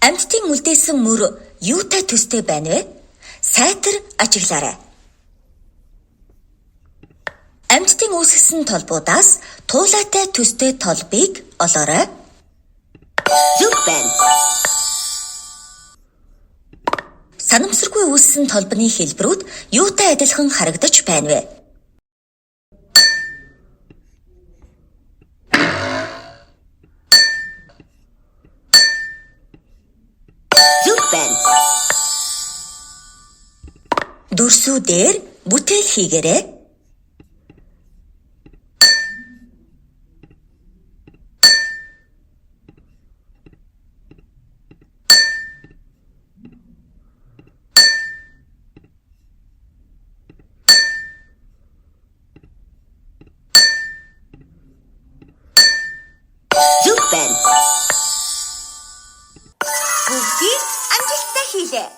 Амьтдын үлдээсэн мөр юутай төстэй байна вэ? Сайтар ажиглаарай. Амьтдын үүсгэсэн толбуудаас туулайтай төстэй толбыг олоорой. Зөв байна. Санамсаргүй үүссэн толбны хэлбэрүүд юутай адилхан харагдаж байна вэ? Зөв байна. Дүрсүү дээр бүтээл хийгээрэй. Зөв байна. Бүгдийг амжилттай хийлээ.